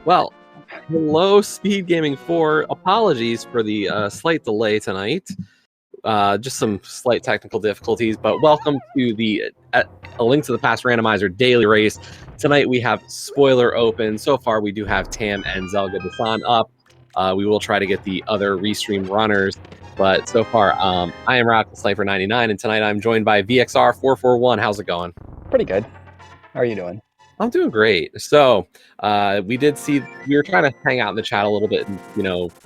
Well, hello, Speed Gaming 4. Apologies for the slight delay tonight. Just some slight technical difficulties, but welcome to the A Link to the Past Randomizer Daily Race. Tonight we have Spoiler open. So far we do have Tam and Zelga Dasan up. We will try to get the other restream runners, but so far I am Radical Sniper 99, and tonight I'm joined by VXR 441. How's it going? Pretty good. How are you doing? I'm doing great. So we were trying to hang out in the chat a little bit and,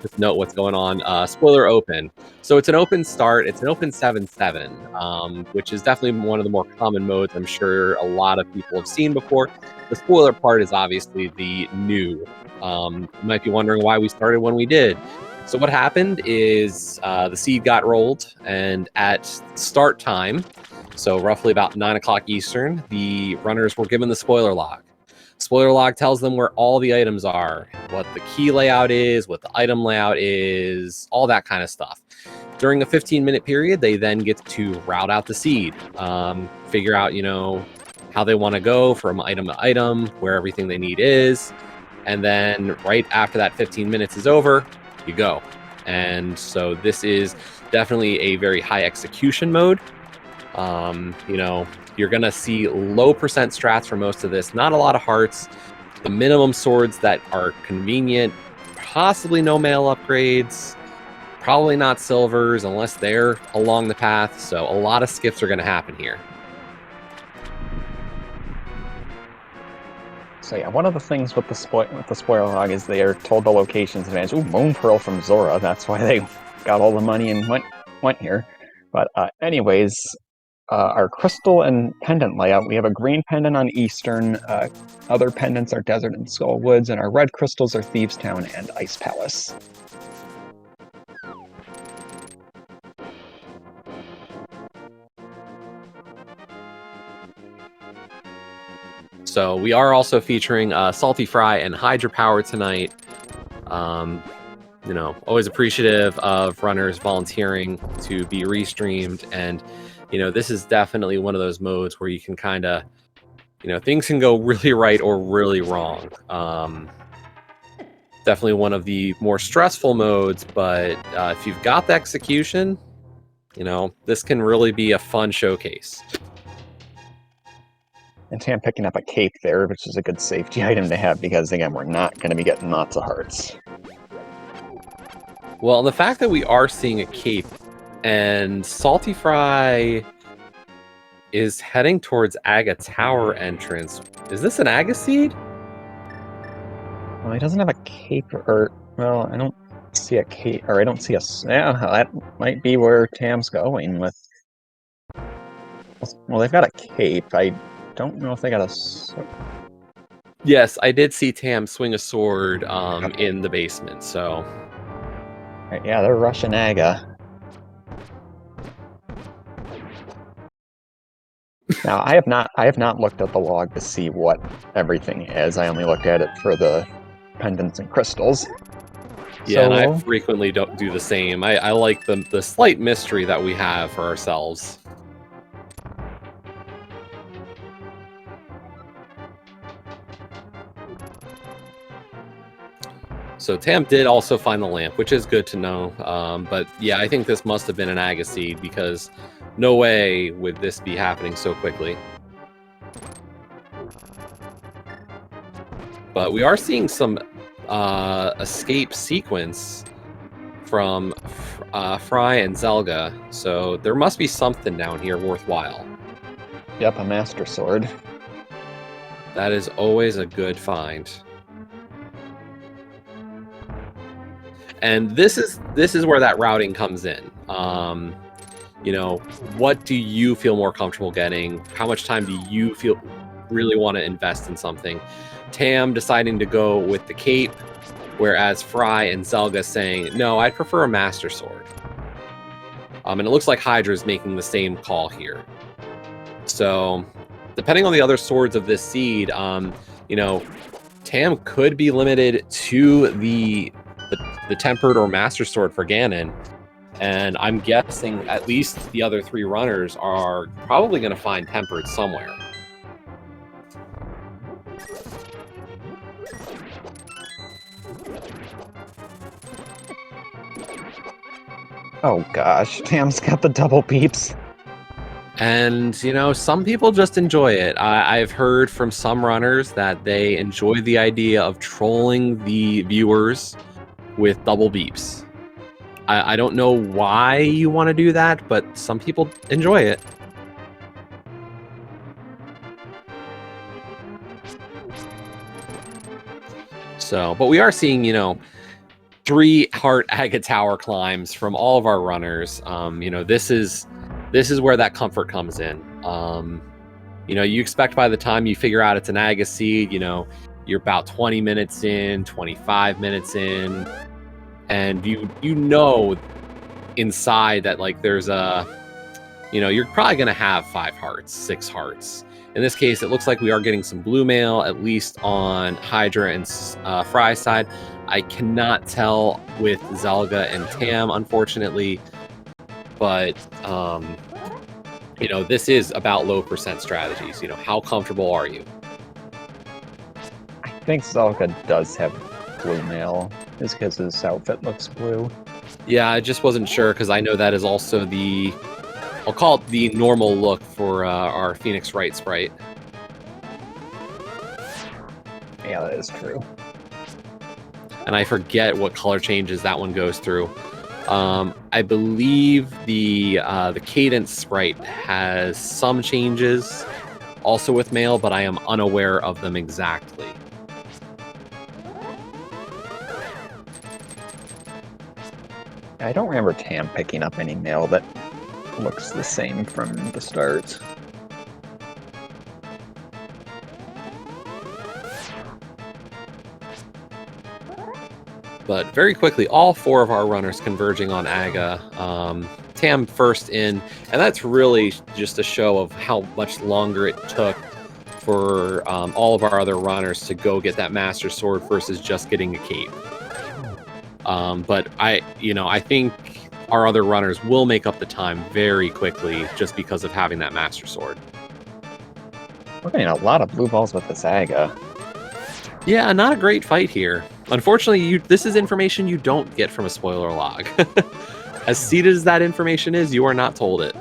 just note what's going on. Spoiler open. So it's an open start. It's an open 7-7, which is definitely one of the more common modes I'm sure a lot of people have seen before. The spoiler part is obviously the new. You might be wondering why we started when we did. So what happened is the seed got rolled, and at start time, so roughly about 9 o'clock Eastern, the runners were given the spoiler log. Spoiler log tells them where all the items are, what the key layout is, what the item layout is, all that kind of stuff. During a 15-minute period, they then get to route out the seed, figure out, how they want to go from item to item, where everything they need is, and then right after that 15 minutes is over, you go. And so this is definitely a very high execution mode. You're gonna see low percent strats for most of this, not a lot of hearts, the minimum swords that are convenient, possibly no mail upgrades, probably not silvers unless they're along the path, so a lot of skips are gonna happen here. So yeah, one of the things with the spoiler log is they are told the locations in advance. Ooh, Moon Pearl from Zora, that's why they got all the money and went here. But anyways, our crystal and pendant layout, we have a green pendant on Eastern, other pendants are Desert and Skull Woods, and our red crystals are Thieves Town and Ice Palace. So we are also featuring Salty Fry and Hydra Power tonight. Always appreciative of runners volunteering to be restreamed, and this is definitely one of those modes where you can kind of, things can go really right or really wrong. Definitely one of the more stressful modes, but if you've got the execution, this can really be a fun showcase. And Tam picking up a cape there, which is a good safety item to have, because again, we're not going to be getting lots of hearts. Well, the fact that we are seeing a cape, and Salty Fry is heading towards Aga Tower entrance. Is this an Aga seed? Well, he doesn't have a cape, well, I don't see a cape, or I don't see a... Yeah, that might be where Tam's going with... Well, they've got a cape. I don't know if they got a... Yes, I did see Tam swing a sword in the basement, so... Right, yeah, they're rushing Aga. Now, I have not looked at the log to see what everything is. I only looked at it for the pendants and crystals. Yeah, and I frequently don't do the same. I like the slight mystery that we have for ourselves. So Tam did also find the lamp, which is good to know. But yeah, I think this must have been an Aga seed, because no way would this be happening so quickly. But we are seeing some escape sequence from Fry and Zelga, so there must be something down here worthwhile. Yep, a Master Sword. That is always a good find. And this is where that routing comes in. What do you feel more comfortable getting? How much time do you really want to invest in something? Tam deciding to go with the cape, whereas Fry and Zelga saying, no, I'd prefer a Master Sword. And it looks like Hydra is making the same call here. So, depending on the other swords of this seed, Tam could be limited to the Tempered or Master Sword for Ganon, and I'm guessing at least the other three runners are probably going to find Tempered somewhere. Oh gosh, Tam's got the double beeps. And, you know, some people just enjoy it. I've heard from some runners that they enjoy the idea of trolling the viewers with double beeps. I don't know why you want to do that, but some people enjoy it. So, but we are seeing, you know, 3 heart Aga Tower climbs from all of our runners. You know, this is where that comfort comes in. You know, you expect by the time you figure out it's an Aga seed, you know, you're about 20 minutes in, 25 minutes in, and you know inside that like there's a, you know, you're probably going to have 5 hearts, 6 hearts. In this case, it looks like we are getting some blue mail, at least on Hydra and Fry's side. I cannot tell with Zelga and Tam, unfortunately, but you know, this is about low percent strategies. You know, how comfortable are you? I think Zelka does have blue mail, just because his outfit looks blue. Yeah, I just wasn't sure because I know that is also the, I'll call it the normal look for our Phoenix Wright sprite. Yeah, that is true. And I forget what color changes that one goes through. I believe the Cadence sprite has some changes also with mail, but I am unaware of them exactly. I don't remember Tam picking up any mail that looks the same from the start. But very quickly, all 4 of our runners converging on Aga. Tam first in, and that's really just a show of how much longer it took for all of our other runners to go get that Master Sword versus just getting a cape. But I think our other runners will make up the time very quickly just because of having that Master Sword. We're getting a lot of blue balls with this Aga. Yeah, not a great fight here. Unfortunately, this is information you don't get from a spoiler log. As seeded as that information is, you are not told it.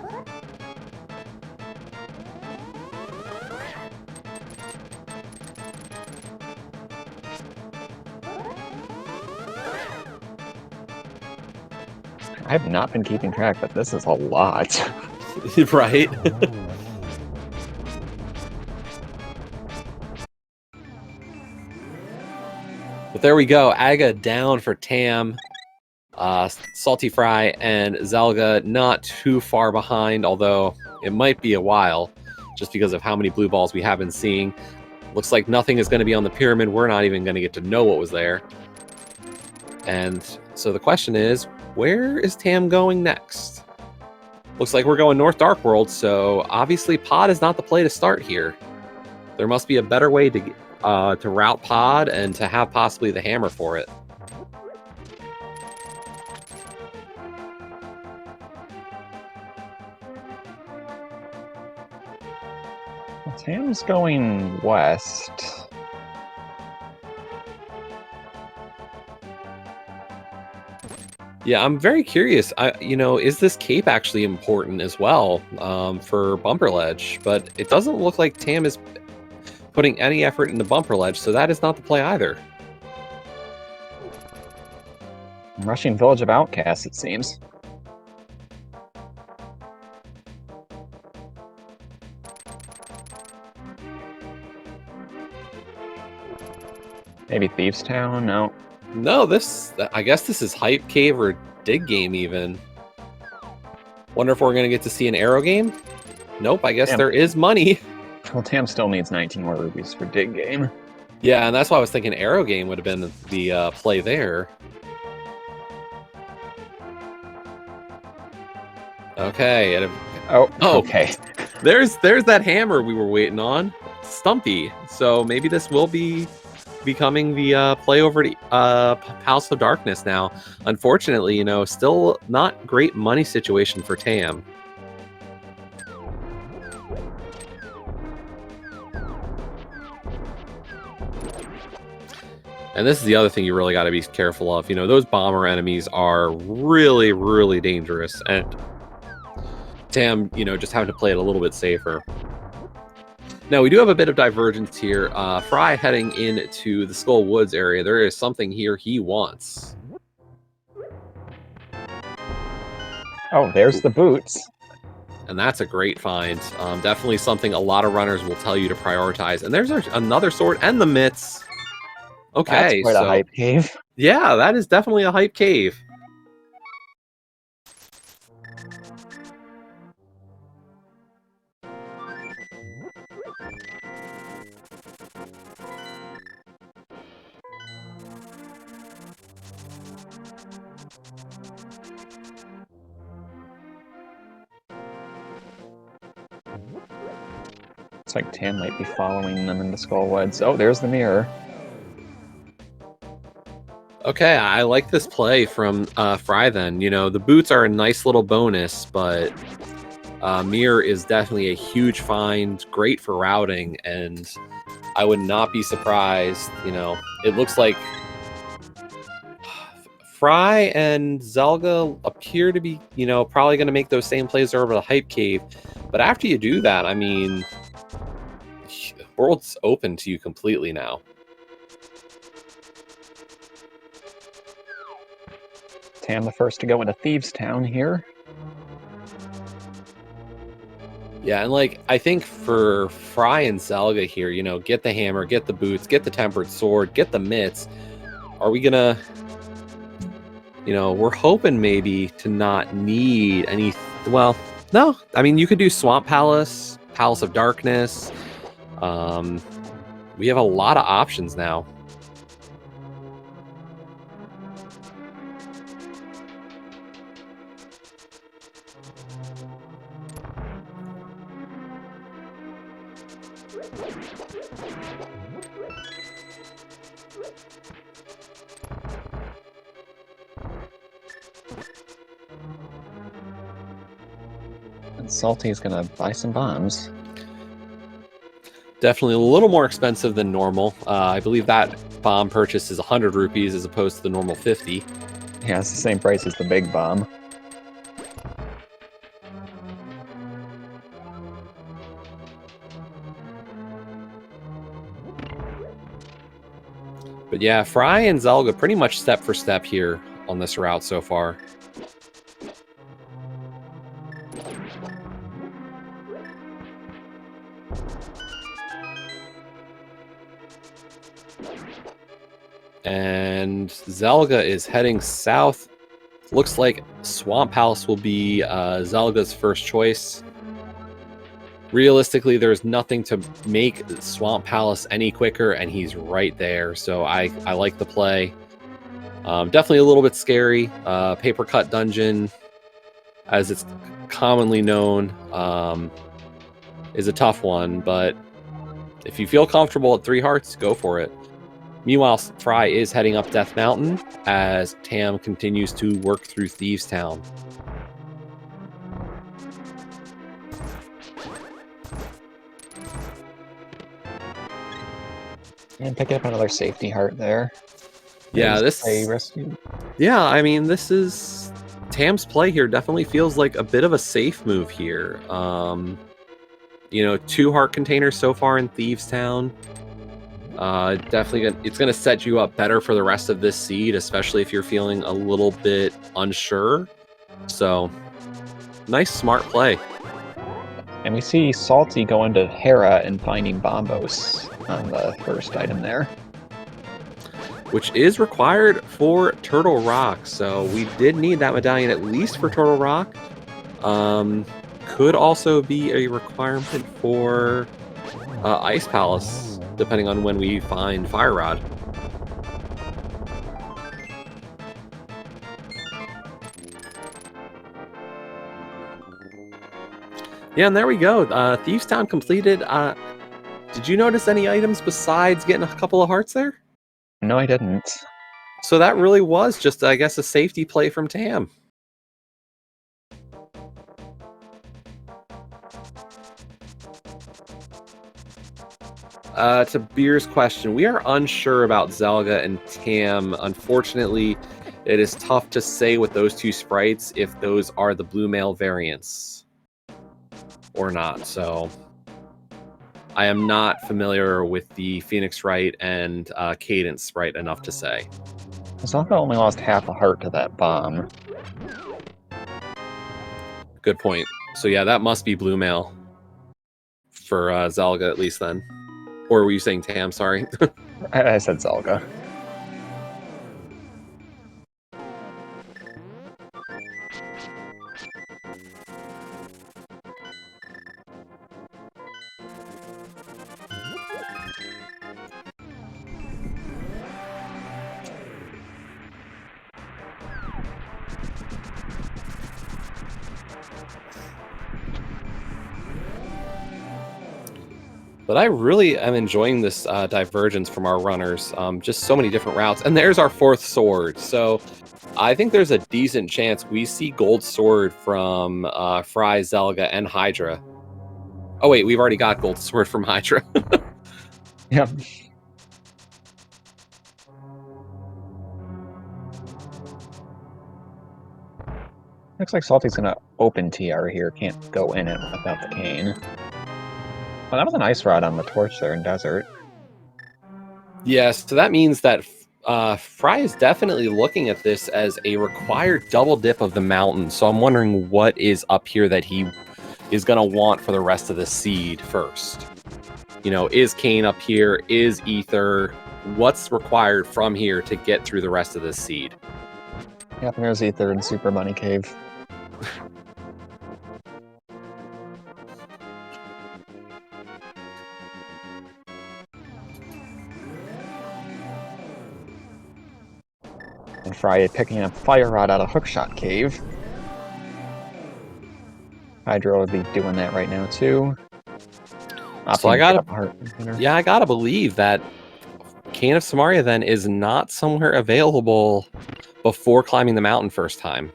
I have not been keeping track, but this is a lot. Right? But there we go. Aga down for Tam. Salty Fry and Zelga not too far behind, although it might be a while just because of how many blue balls we have been seeing. Looks like nothing is going to be on the pyramid. We're not even going to get to know what was there. And so the question is, where is Tam going next? Looks like we're going North Dark World, so obviously Pod is not the play to start here. There must be a better way to route Pod and to have possibly the hammer for it. Tam's going west. Yeah, I'm very curious. Is this cape actually important as well for Bumper Ledge? But it doesn't look like Tam is putting any effort into Bumper Ledge, so that is not the play either. Rushing Village of Outcasts, it seems. Maybe Thieves Town? No. No, I guess this is Hype Cave or Dig Game even. Wonder if we're going to get to see an Arrow Game? Nope, I guess there is money. Well, Tam still needs 19 more rubies for Dig Game. Yeah, and that's why I was thinking Arrow Game would have been the play there. Okay. Okay. There's that hammer we were waiting on. Stumpy. So maybe this will be becoming the play over to House of Darkness now. Unfortunately, still not great money situation for Tam. And this is the other thing you really got to be careful of. You know, those bomber enemies are really, really dangerous. And Tam, you know, just having to play it a little bit safer. Now, we do have a bit of divergence here. Fry heading into the Skull Woods area. There is something here he wants. Oh, there's the boots. And that's a great find. Definitely something a lot of runners will tell you to prioritize. And there's another sword and the mitts. Okay, That's quite a hype cave. Yeah, that is definitely a hype cave. Looks like Tam might be following them into Skull Woods. Oh, there's the mirror. Okay, I like this play from Fry then. You know, the boots are a nice little bonus, but mirror is definitely a huge find, great for routing, and I would not be surprised. You know, it looks like Fry and Zelga appear to be, you know, probably going to make those same plays over the hype cave. But after you do that, I mean, the world's open to you completely now. Tam the first to go into Thieves Town here. Yeah, and like, I think for Fry and Zelga here, you know, get the hammer, get the boots, get the tempered sword, get the mitts. Are we gonna, you know, we're hoping maybe to not need any, well, no. I mean, you could do Swamp Palace, Palace of Darkness. We have a lot of options now. And Salty's gonna buy some bombs. Definitely a little more expensive than normal. I believe that bomb purchase is 100 rupees as opposed to the normal 50. Yeah, it's the same price as the big bomb. But yeah, Fry and Zelga pretty much step for step here on this route so far. And Zelga is heading south. Looks like Swamp Palace will be Zelga's first choice. Realistically, there's nothing to make Swamp Palace any quicker, and he's right there. So I like the play. Definitely a little bit scary. Paper Cut Dungeon, as it's commonly known, is a tough one. But if you feel comfortable at 3 hearts, go for it. Meanwhile, Fry is heading up Death Mountain as Tam continues to work through Thieves Town. And pick up another safety heart there. Yeah, Yeah, I mean, this is Tam's play here. Definitely feels like a bit of a safe move here. You know, 2 heart containers so far in Thieves Town. Definitely it's going to set you up better for the rest of this seed, especially if you're feeling a little bit unsure. So, nice, smart play. And we see Salty going to Hera and finding Bombos on the first item there. Which is required for Turtle Rock. So we did need that medallion at least for Turtle Rock. Could also be a requirement for Ice Palace, depending on when we find Fire Rod. Yeah, and there we go. Thieves Town completed. Did you notice any items besides getting a couple of hearts there? No, I didn't. So that really was just, I guess, a safety play from Tam. To Beer's question, we are unsure about Zelga and Tam. Unfortunately, it is tough to say with those two sprites if those are the blue male variants or not. So I am not familiar with the Phoenix Sprite and Cadence Sprite enough to say. Zelga only lost half a heart to that bomb. Good point. So yeah, that must be blue male for Zelga at least then. Or were you saying Tam? Sorry. I said Zelga. But I really am enjoying this divergence from our runners. Just so many different routes. And there's our fourth sword. So I think there's a decent chance we see gold sword from Fry, Zelga, and Hydra. Oh, wait, we've already got gold sword from Hydra. Yep. Looks like Salty's gonna open TR here. Can't go in it without the cane. Well, that was a nice rod on the torch there in Desert. Yes, so that means that Fry is definitely looking at this as a required double dip of the mountain. So I'm wondering what is up here that he is going to want for the rest of the seed first. You know, is Kane up here? Is Ether? What's required from here to get through the rest of this seed? Yep, there's Ether and Super Money Cave. And Fry picking up Fire Rod out of Hookshot Cave. Hydra will be doing that right now too. So I gotta believe that Cane of Samaria then is not somewhere available before climbing the mountain first time.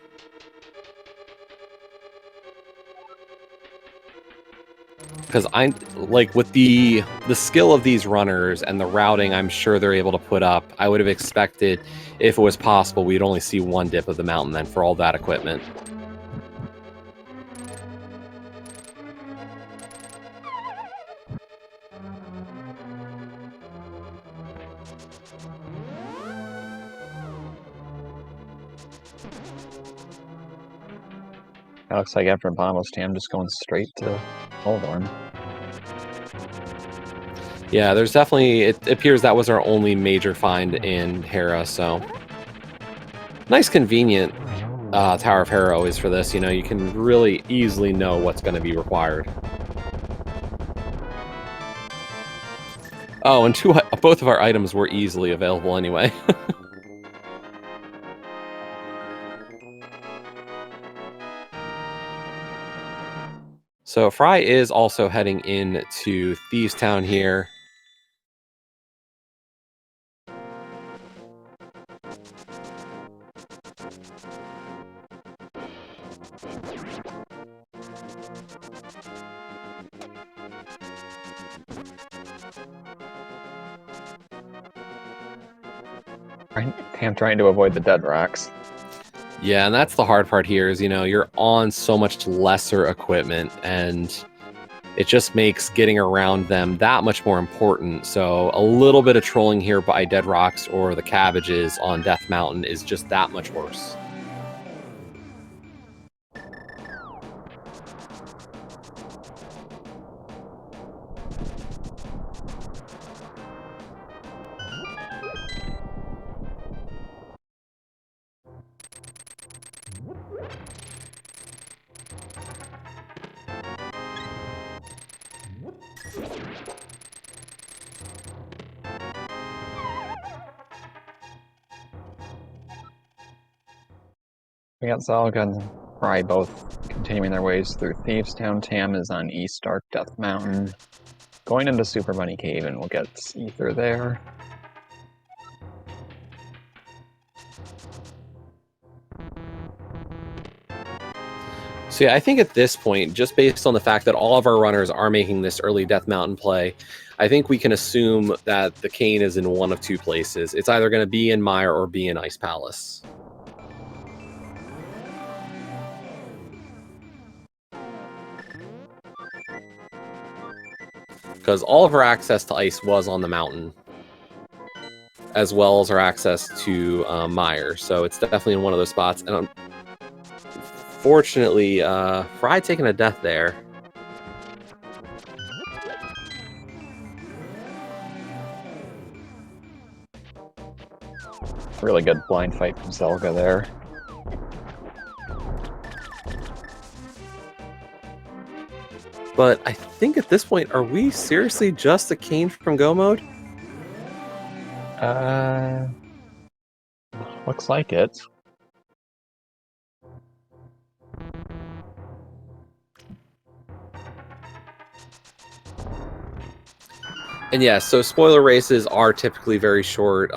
Because I'm like with the skill of these runners and the routing I'm sure they're able to put up, I would have expected if it was possible we'd only see one dip of the mountain then for all that equipment. That looks like after Bombos Tam just going straight to Bullhorn. Yeah, there's definitely, it appears that was our only major find in Hera, so. Nice convenient Tower of Hera always for this, you know, you can really easily know what's going to be required. Oh, and both of our items were easily available anyway. So Fry is also heading into Thieves Town here. Tam trying to avoid the dead rocks. Yeah, and that's the hard part here is, you know, you're on so much lesser equipment and it just makes getting around them that much more important. So a little bit of trolling here by dead rocks or the cabbages on Death Mountain is just that much worse. We got Zelga and Fry both continuing their ways through Thieves Town. Tam is on East Dark Death Mountain. Going into Super Bunny Cave, and we'll get Ether there. So yeah, I think at this point, just based on the fact that all of our runners are making this early Death Mountain play, I think we can assume that the cane is in one of two places. It's either going to be in Mire or be in Ice Palace. Because all of our access to ice was on the mountain, as well as our access to Mire. So it's definitely in one of those spots. And unfortunately, Fry taking a death there. Really good blind fight from Zelga there. But I think at this point, are we seriously just a cane from Go mode? Looks like it. And yeah, so spoiler races are typically very short.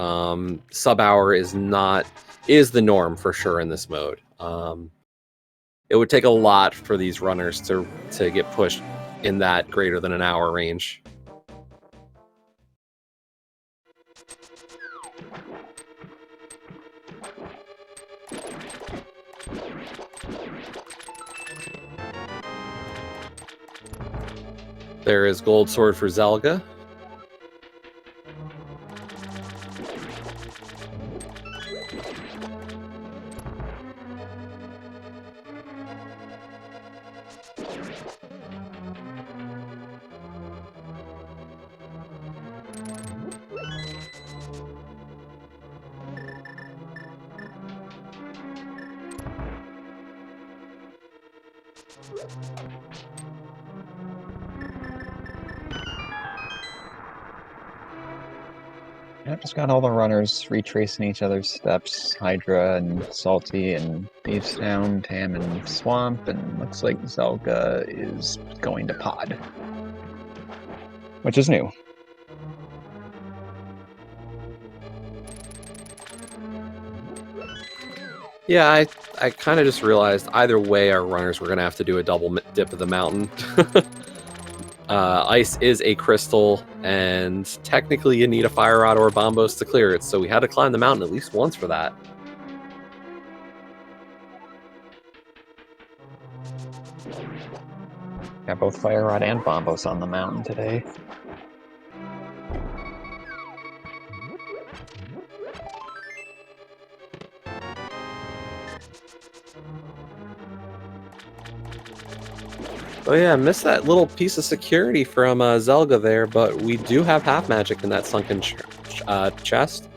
Sub-hour is the norm for sure in this mode. It would take a lot for these runners to get pushed in that greater than an hour range. There is Gold Sword for Zelga. I've just got all the runners retracing each other's steps. Hydra and Salty and Thieves Town, Tam and Swamp, and looks like Zelga is going to Pod. Which is new. Yeah, I kind of just realized either way our runners were going to have to do a double dip of the mountain. Ice is a crystal, and technically you need a fire rod or a bombos to clear it, so we had to climb the mountain at least once for that. Got both fire rod and bombos on the mountain today. Oh yeah, missed that little piece of security from Zelga there, but we do have half magic in that sunken chest,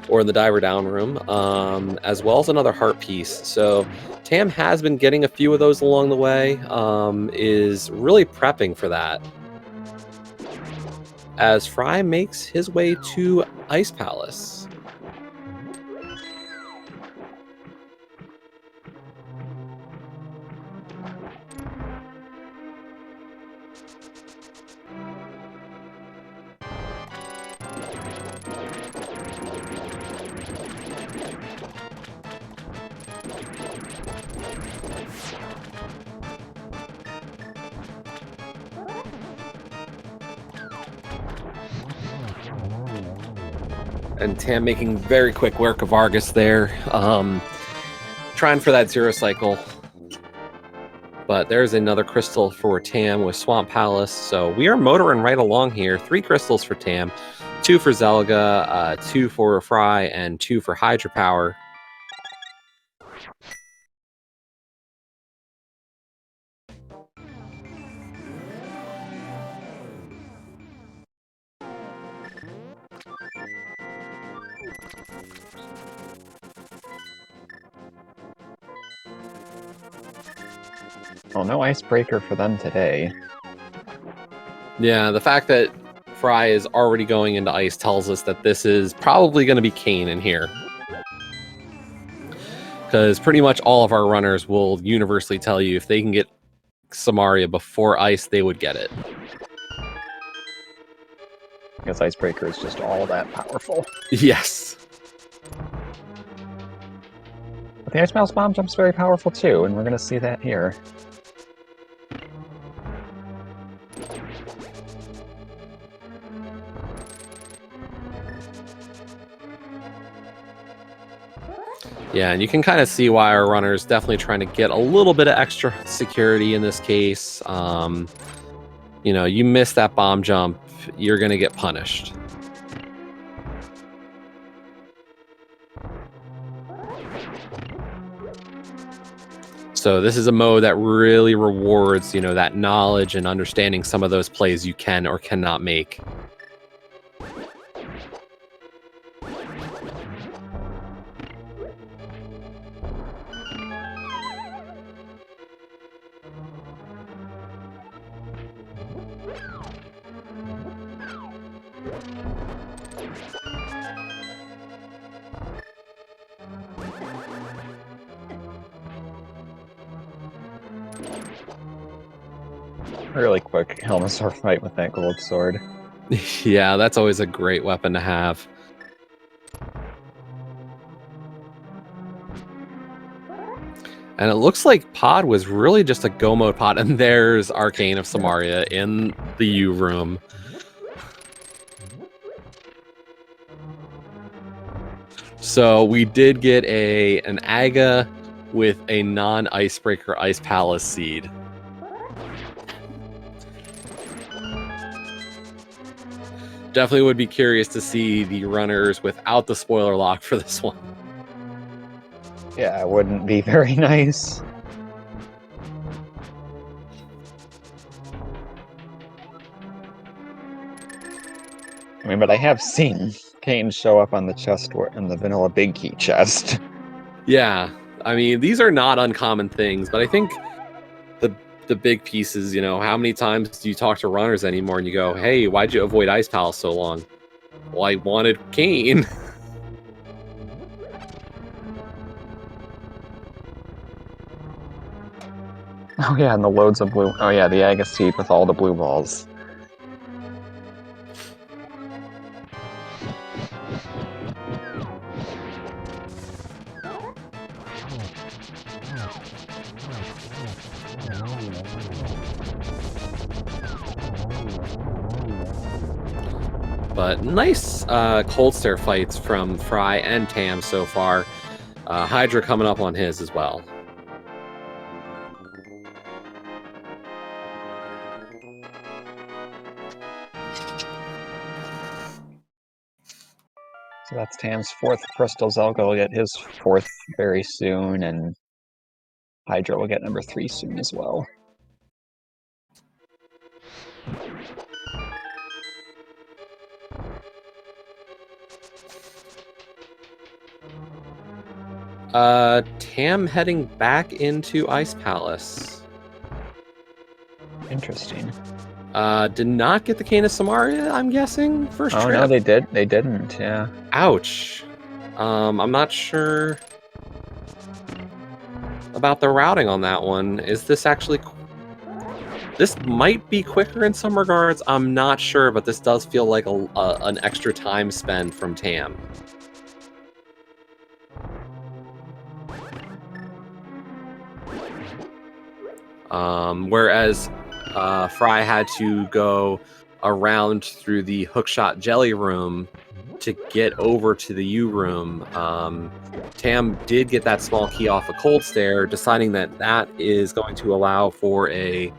or in the diver down room, as well as another heart piece. So Tam has been getting a few of those along the way, is really prepping for that. As Fry makes his way to Ice Palace. And Tam making very quick work of Argus there. Trying for that zero cycle. But there's another crystal for Tam with Swamp Palace. So we are motoring right along here. 3 crystals for Tam, 2 for Zelga, 2 for Fry, and 2 for Hydropower. Well, no icebreaker for them today. Yeah, the fact that Fry is already going into ice tells us that this is probably going to be Kane in here. Because pretty much all of our runners will universally tell you if they can get Samaria before ice, they would get it. Because icebreaker is just all that powerful. Yes. But the Ice Mouse Bomb Jump's very powerful too, and we're going to see that here. Yeah, and you can kind of see why our runner is definitely trying to get a little bit of extra security in this case. You miss that bomb jump, you're going to get punished. So this is a mode that really rewards, that knowledge and understanding some of those plays you can or cannot make. Really quick Helmasaur fight with that gold sword. Yeah, that's always a great weapon to have. And it looks like Pod was really just a go mode pod, and there's Arcane of Samaria in the U room. So we did get an Aga with a non-Icebreaker Ice Palace seed. Definitely would be curious to see the runners without the spoiler lock for this one. Yeah, it wouldn't be very nice. I mean, but I have seen Kane show up on the chest in the vanilla big key chest. Yeah, I mean, these are not uncommon things, but I think the big pieces, how many times do you talk to runners anymore and you go, hey, why'd you avoid Ice Palace so long? Well, I wanted Kane. Oh yeah, and the loads of blue. Oh yeah, the Aga seed with all the blue balls. But nice cold stare fights from Fry and Tam so far. Hydra coming up on his as well. So that's Tam's fourth crystal. Zelga will get his fourth very soon, and Hydra will get number 3 soon as well. Tam heading back into Ice Palace. Interesting. Did not get the Cane of Samaria, I'm guessing, first trip. No, they did. They didn't, yeah. Ouch. I'm not sure about the routing on that one. Is this actually... This might be quicker in some regards. I'm not sure, but this does feel like an extra time spend from Tam. Whereas Fry had to go around through the hookshot jelly room to get over to the U room. Tam did get that small key off a cold stare, deciding that is going to allow for a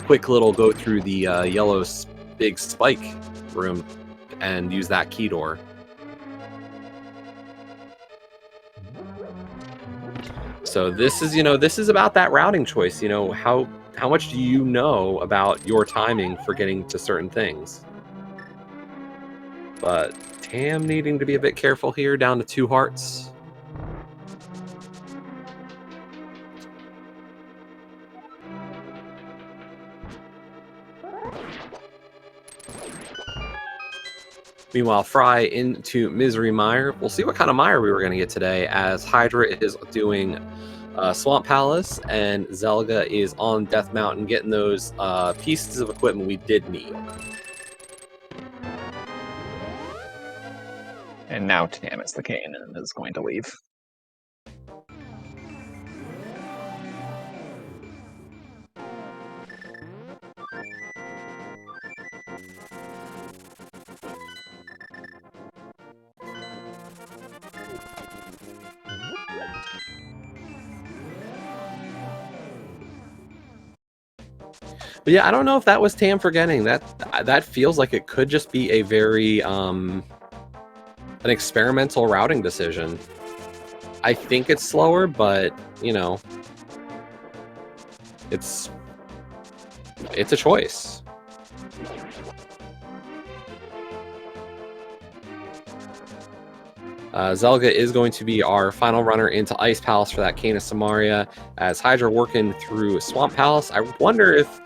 quick little go through the yellow big spike room and use that key door. So this is about that routing choice. How much do you know about your timing for getting to certain things? But Tam needing to be a bit careful here, down to 2 hearts. Meanwhile, Fry into Misery Mire. We'll see what kind of Mire we were going to get today, as Hydra is doing Swamp Palace and Zelga is on Death Mountain getting those pieces of equipment we did need. And now Tam is the Kane and is going to leave. But yeah, I don't know if that was Tam forgetting. That feels like it could just be a very an experimental routing decision. I think it's slower, but you know, it's a choice. Zelga is going to be our final runner into Ice Palace for that Canis Samaria, as Hydra working through Swamp Palace. I wonder if,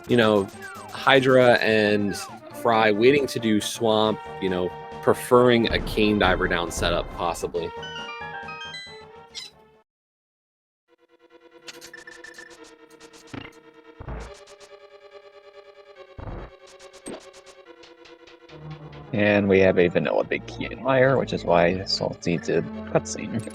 you know, Hydra and Fry waiting to do Swamp, you know, preferring a Cane Diver down setup, possibly. And we have a vanilla Big Key in Meyer, which is why Salty did cutscene.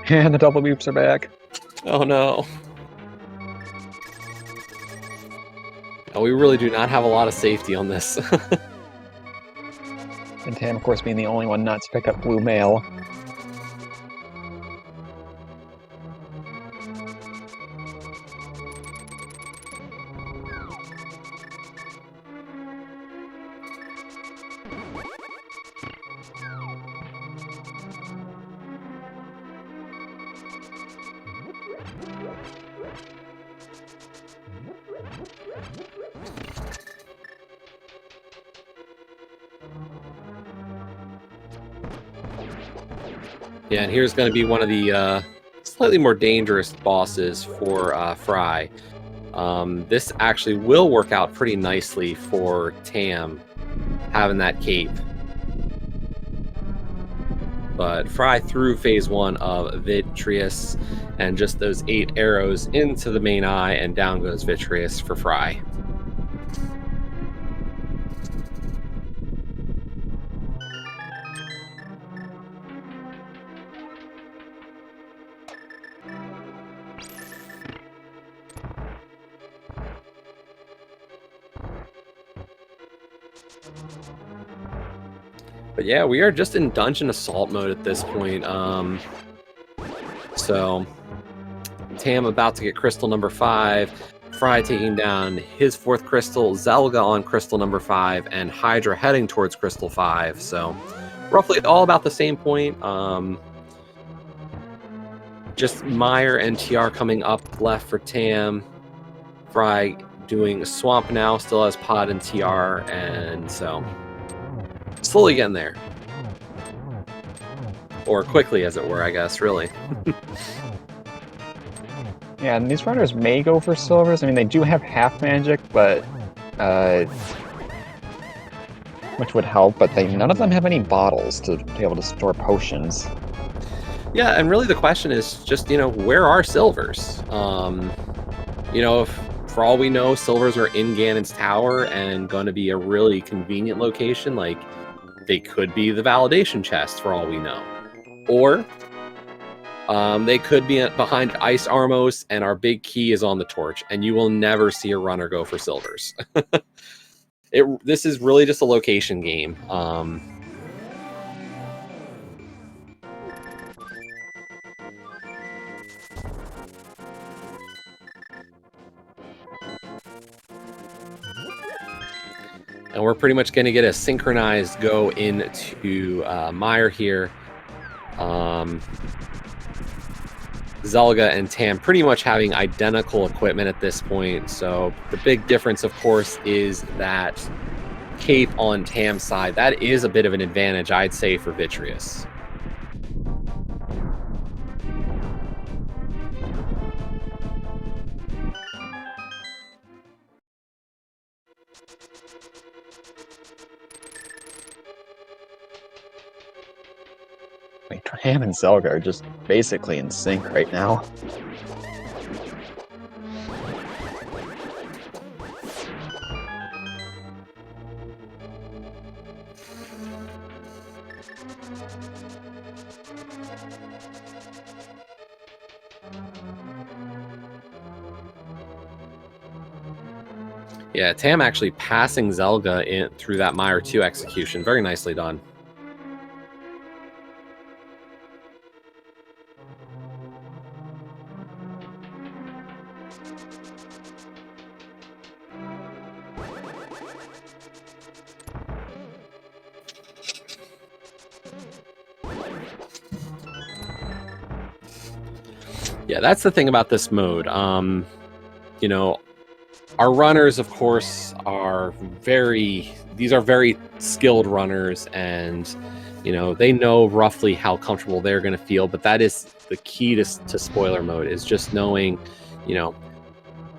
And the double loops are back. Oh no. Oh, we really do not have a lot of safety on this. And Tam, of course, being the only one not to pick up blue mail. Yeah, and here's going to be one of the slightly more dangerous bosses for Fry. This actually will work out pretty nicely for Tam, having that cape. But Fry through phase 1 of Vitreous, and just those 8 arrows into the main eye, and down goes Vitreous for Fry. But yeah, we are just in dungeon assault mode at this point. So Tam about to get crystal number 5, Fry taking down his 4th crystal, Zelga on crystal number 5, and Hydra heading towards crystal 5. So roughly all about the same point. Just Meyer and TR coming up left for Tam. Fry doing Swamp now, still has Pod and TR, and so slowly getting there. Or quickly, as it were, I guess, really. Yeah, and these runners may go for silvers. I mean, they do have half magic, but which would help, but none of them have any bottles to be able to store potions. Yeah, and really the question is just, you know, where are silvers? You know, if for all we know, silvers are in Ganon's tower and going to be a really convenient location. Like, they could be the validation chest for all we know. Or they could be behind Ice Armos, and our big key is on the torch, and you will never see a runner go for silvers. This is really just a location game. And we're pretty much going to get a synchronized go into Meyer here. Zelga and Tam pretty much having identical equipment at this point. So the big difference, of course, is that cape on Tam's side. That is a bit of an advantage, I'd say, for Vitreous. Ham and Zelga are just basically in sync right now. Yeah, Tam actually passing Zelga in through that Meyer 2 execution. Very nicely done. Yeah, that's the thing about this mode. You know, our runners, of course, are these are very skilled runners, and they know roughly how comfortable they're going to feel. But that is the key to spoiler mode, is just knowing,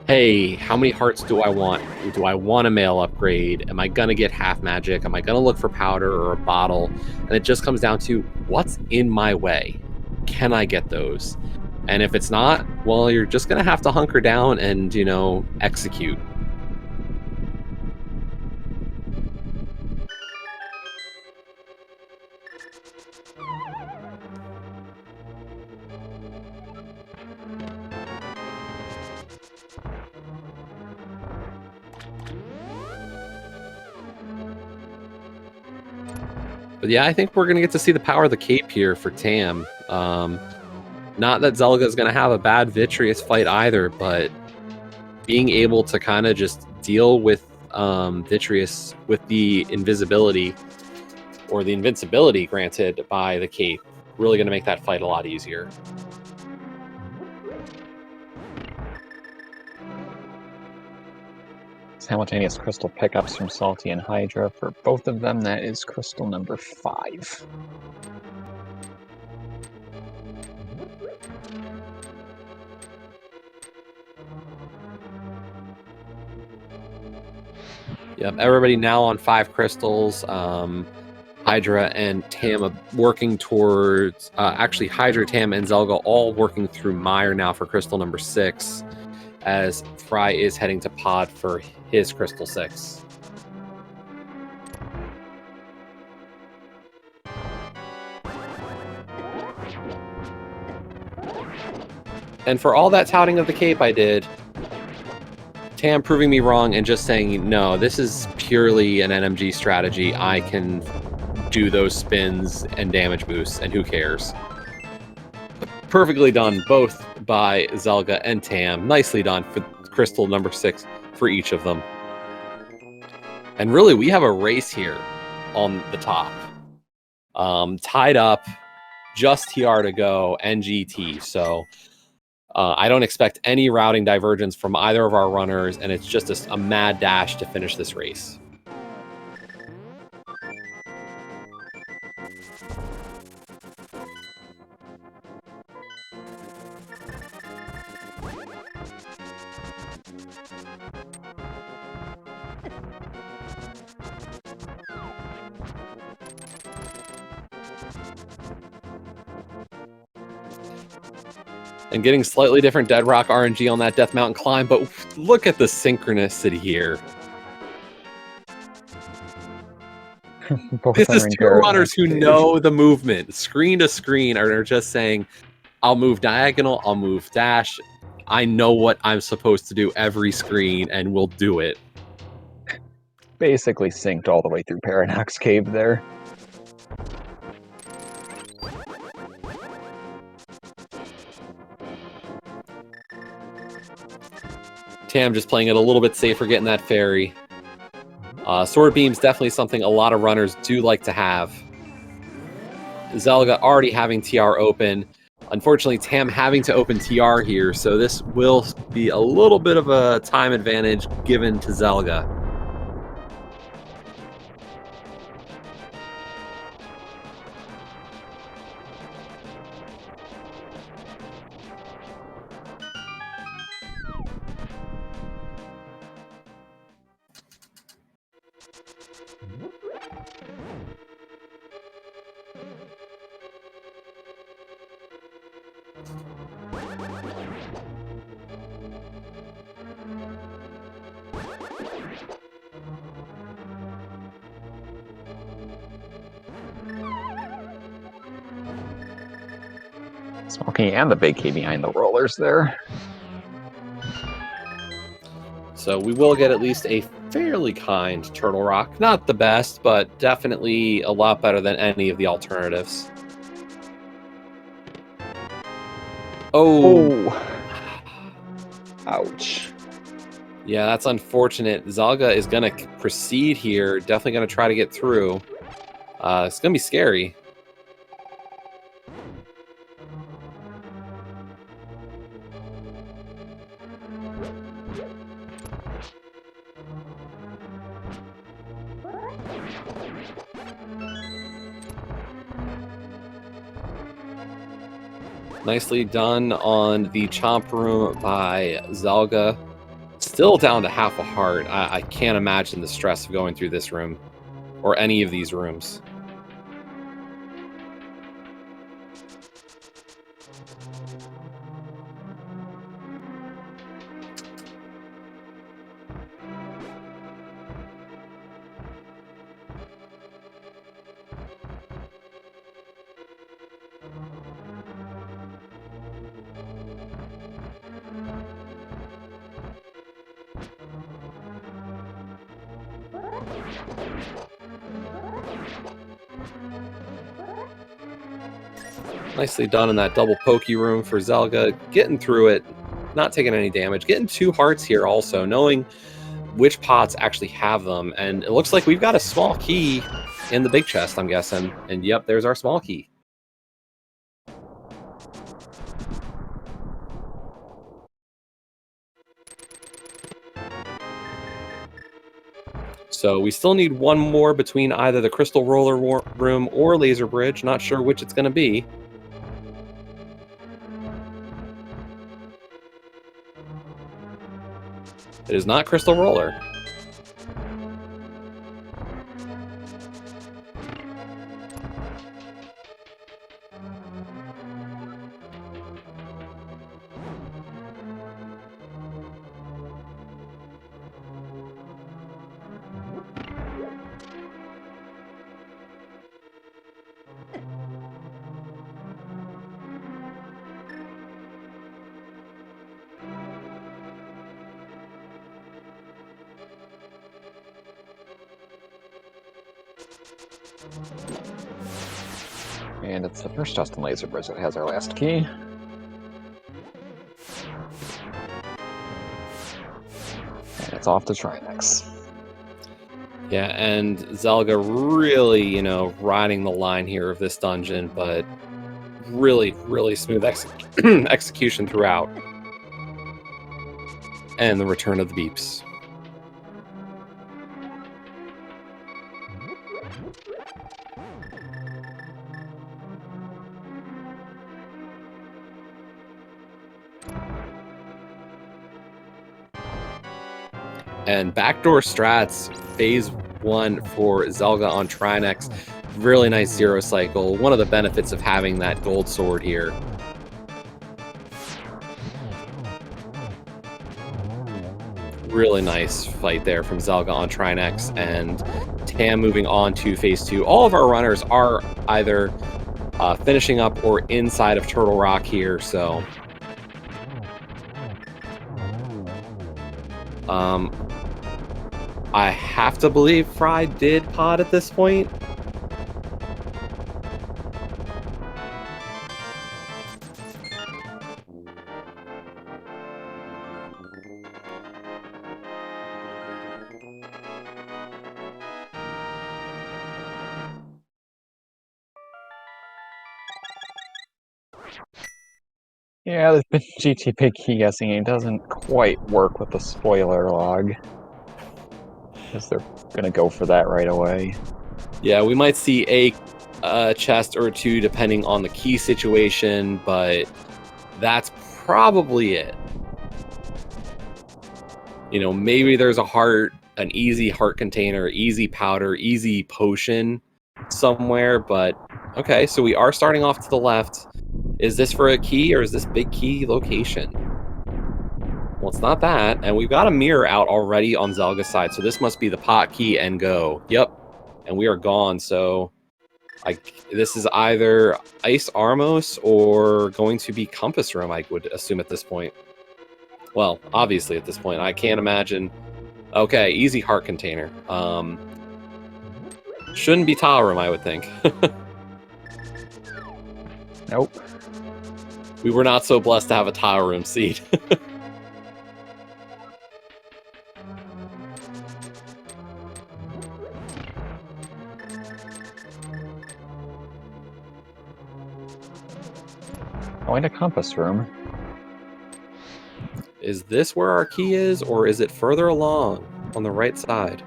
hey, how many hearts do I want? Do I want a mail upgrade? Am I going to get half magic? Am I going to look for powder or a bottle? And it just comes down to, what's in my way? Can I get those? And if it's not, well, you're just going to have to hunker down and, execute. But yeah, I think we're going to get to see the power of the cape here for Tam. Not that Zelga is going to have a bad Vitreous fight either, but being able to kind of just deal with Vitreous with the invisibility or the invincibility granted by the cape, really going to make that fight a lot easier. Simultaneous crystal pickups from Salty and Hydra. For both of them, that is crystal number 5. Yep, everybody now on 5 crystals. Hydra and Tam working towards... actually, Hydra, Tam, and Zelga all working through Meyer now for crystal number 6, as Fry is heading to Pod for his crystal 6. And for all that touting of the cape I did, Tam proving me wrong and just saying, no, this is purely an NMG strategy. I can do those spins and damage boosts, and who cares? Perfectly done, both by Zelga and Tam. Nicely done for crystal number 6 for each of them. And really, we have a race here on the top. Tied up, just TR to go, and GT. So I don't expect any routing divergence from either of our runners, and it's just a mad dash to finish this race. And getting slightly different Dead Rock RNG on that Death Mountain climb, but look at the synchronicity here. This is 2 runners who know the movement. Screen to screen are just saying, I'll move diagonal, I'll move dash. I know what I'm supposed to do every screen, and we'll do it. Basically synced all the way through Paradox Cave there. Tam just playing it a little bit safer, getting that fairy. Sword Beam's definitely something a lot of runners do like to have. Zelga already having TR open. Unfortunately, Tam having to open TR here, so this will be a little bit of a time advantage given to Zelga. Small key and the big key behind the rollers there. So we will get at least a fairly kind Turtle Rock. Not the best, but definitely a lot better than any of the alternatives. Oh. Ouch. Yeah, that's unfortunate. Zelga is going to proceed here. Definitely going to try to get through. It's going to be scary. Nicely done on the chomp room by Zelga. Still down to half a heart. I can't imagine the stress of going through this room or any of these rooms. Nicely done in that double pokey room for Zelga. Getting through it, not taking any damage. Getting 2 hearts here also, knowing which pots actually have them. And it looks like we've got a small key in the big chest, I'm guessing. And yep, there's our small key. So we still need one more between either the Crystal Roller room or Laser Bridge. Not sure which it's going to be. It is not Crystal Roller. And it's the first Justin Laser Bridge that has our last key. And it's off to Trinex. Yeah, and Zelga really, you know, riding the line here of this dungeon, but really, really smooth execution throughout. And the return of the beeps. And backdoor strats, phase 1 for Zelga on Trinex. Really nice zero cycle. One of the benefits of having that gold sword here. Really nice fight there from Zelga on Trinex. And Tam moving on to phase 2. All of our runners are either finishing up or inside of Turtle Rock here, so... I have to believe Fry did pod at this point. Yeah, the GTP key guessing game doesn't quite work with the spoiler log. Because they're going to go for that right away. Yeah, we might see a chest or two depending on the key situation, but that's probably it. You know, maybe there's a heart, an easy heart container, easy powder, easy potion somewhere, but okay, so we are starting off to the left. Is this for a key or is this big key location? Well, it's not that. And we've got a mirror out already on Zelga's side, so this must be the pot key and go. Yep. And we are gone, so this is either Ice Armos or going to be Compass Room, I would assume at this point. Well, obviously at this point. I can't imagine. Okay, easy heart container. Shouldn't be Tile Room, I would think. Nope. We were not so blessed to have a Tile Room seed. Going to Compass Room. Is this where our key is, or is it further along on the right side?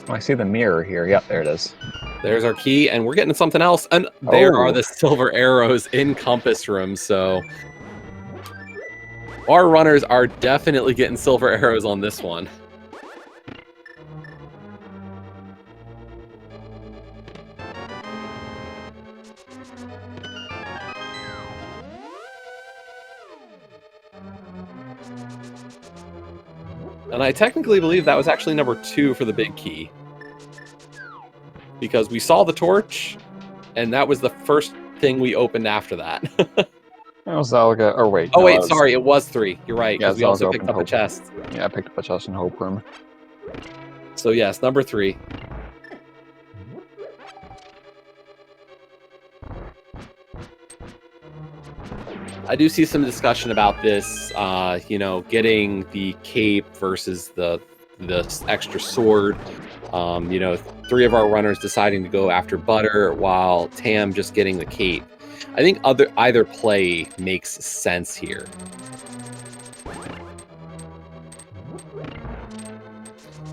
Oh, I see the mirror here. Yep, there it is. There's our key, and we're getting something else. And there are the silver arrows in Compass Room, so our runners are definitely getting silver arrows on this one. And I technically believe that was actually number 2 for the big key. Because we saw the torch, and that was the first thing we opened after that. That was Zelga. Or wait. Oh, wait, sorry. It was 3. You're right, because Yeah, we also Zelga picked up a chest. Yeah, I picked up a chest in Hope Room. So, yes, number 3. I do see some discussion about this, you know, getting the cape versus the extra sword. You know, 3 of our runners deciding to go after Butter while Tam just getting the cape. I think either play makes sense here.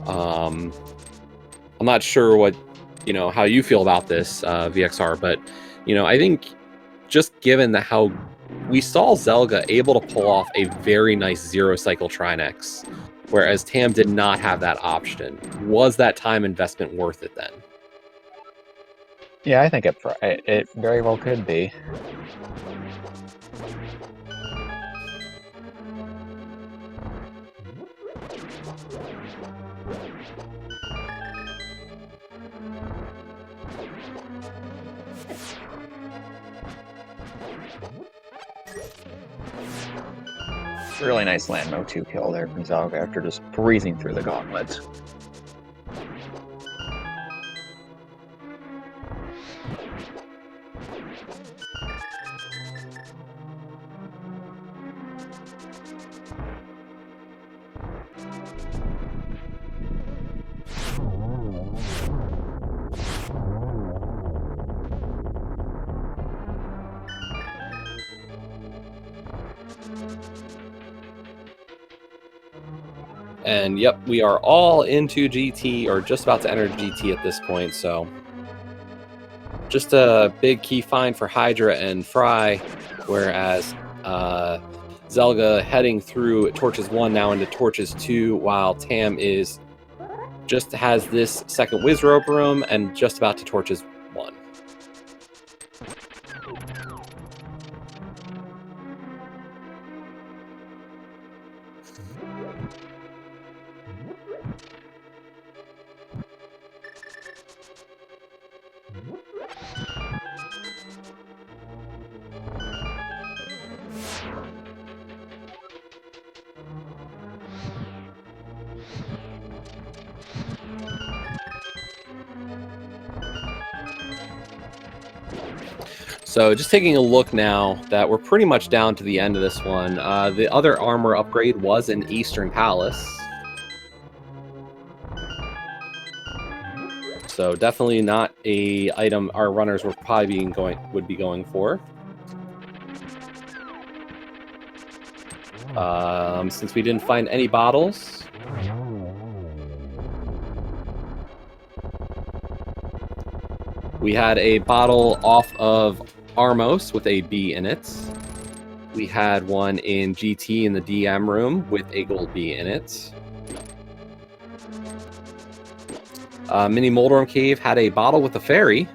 I'm not sure what, you know, how you feel about this, VXR, but, you know, I think just given that how we saw Zelga able to pull off a very nice 0-cycle Trinex, whereas Tam did not have that option. Was that time investment worth it then? Yeah, I think it very well could be. Really nice Landmo 2 kill there from Zelga after just breezing through the gauntlet. And yep, we are all into GT, or just about to enter GT at this point, so just a big key find for Hydra and Fry, whereas Zelga heading through Torches 1 now into Torches 2, while Tam is just has this second Wiz Rope room and just about to Torches 1. So just taking a look now that we're pretty much down to the end of this one. The other armor upgrade was in Eastern Palace. So definitely not a item our runners would be going for. Since we didn't find any bottles. We had a bottle off of Armos with a B in it. We had one in GT in the DM room with a gold B in it. Mini Moldorm Cave had a bottle with a fairy.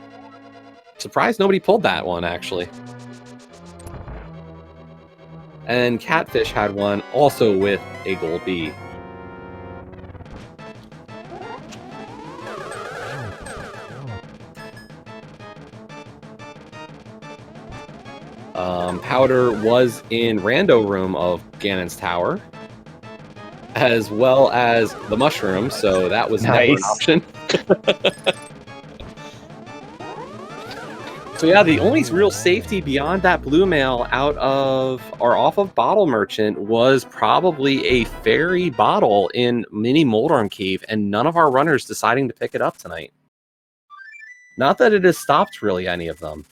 Surprised nobody pulled that one, actually. And Catfish had one also with a gold B. Powder was in Rando Room of Ganon's Tower, as well as the mushroom, so that was never an option. So yeah, the only real safety beyond that blue mail out of or off of Bottle Merchant was probably a fairy bottle in Mini Moldorm Cave, and none of our runners deciding to pick it up tonight. Not that it has stopped really any of them.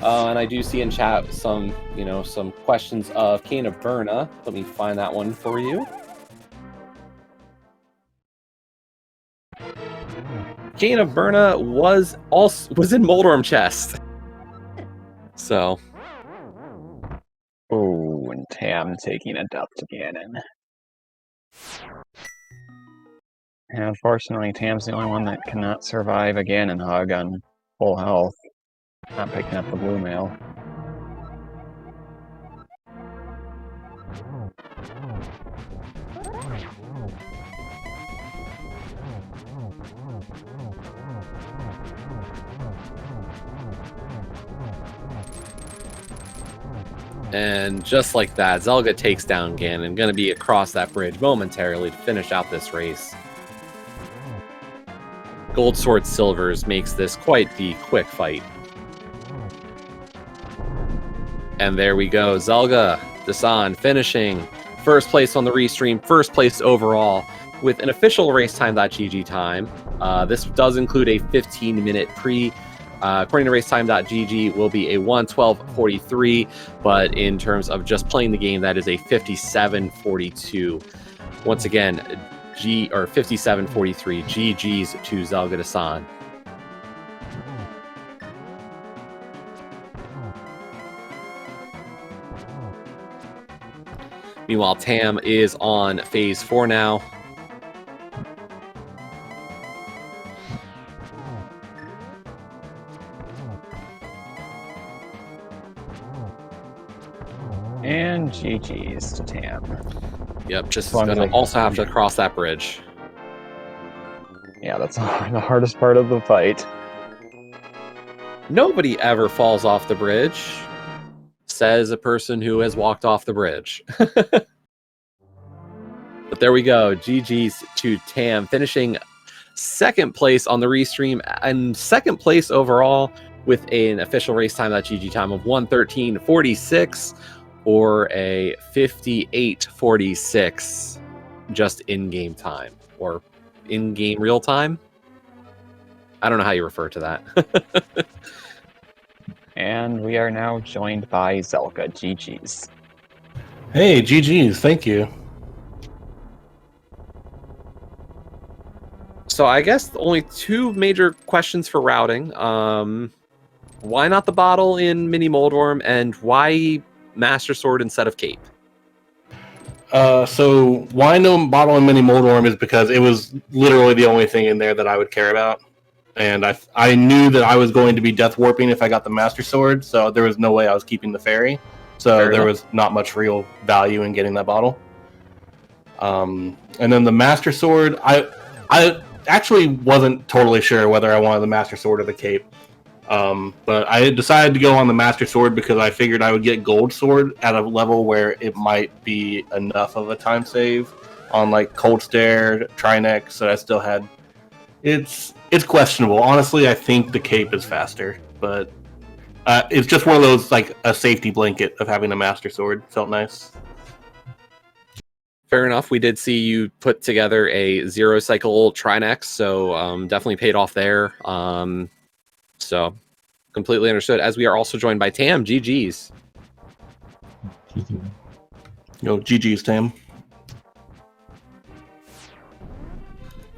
And I do see in chat some, some questions of Cane of Berna. Let me find that one for you. Cane of Berna was in Moldorm chest. So. Oh, and Tam taking a duck to Ganon. And unfortunately, Tam's the only one that cannot survive a Ganon hug on full health. Not picking up the blue mail. And just like that, Zelga takes down Ganon, going to be across that bridge momentarily to finish out this race. Gold Sword Silvers makes this quite the quick fight. And there we go, Zelga Dasan finishing first place on the restream, first place overall, with an official racetime.gg time. This does include a 15-minute pre. According to racetime.gg, will be a 1:12:43, but in terms of just playing the game, that is a 57:42. Once again, 57:43. GG's to Zelga Dasan. Meanwhile, Tam is on phase 4 now. And GG's to Tam. Yep, just gonna also have to cross that bridge. Yeah, that's the hardest part of the fight. Nobody ever falls off the bridge, says a person who has walked off the bridge. But there we go. GG's to Tam, finishing second place on the restream and second place overall with an official racetime.gg time of 1:13:46 or a 58:46 just in-game time or in-game real time. I don't know how you refer to that. And we are now joined by Zelka. GG's. Hey, GG's. Thank you. So I guess only two major questions for routing. Why not the bottle in Mini Moldorm, and why Master Sword instead of Cape? So why no bottle in Mini Moldorm is because it was literally the only thing in there that I would care about. And I knew that I was going to be death warping if I got the Master Sword, so there was no way I was keeping the fairy. So there was not much real value in getting that bottle. And then the Master Sword, I actually wasn't totally sure whether I wanted the Master Sword or the Cape. But I had decided to go on the Master Sword because I figured I would get Gold Sword at a level where it might be enough of a time save on like Cold Stare, Trinex, so I still had... It's questionable. Honestly, I think the Cape is faster, but it's just one of those, like, a safety blanket of having a Master Sword. Felt nice. Fair enough. We did see you put together a 0-cycle Trinex, so definitely paid off there. So completely understood. As we are also joined by Tam. GG's. Yo, GG's, Tam.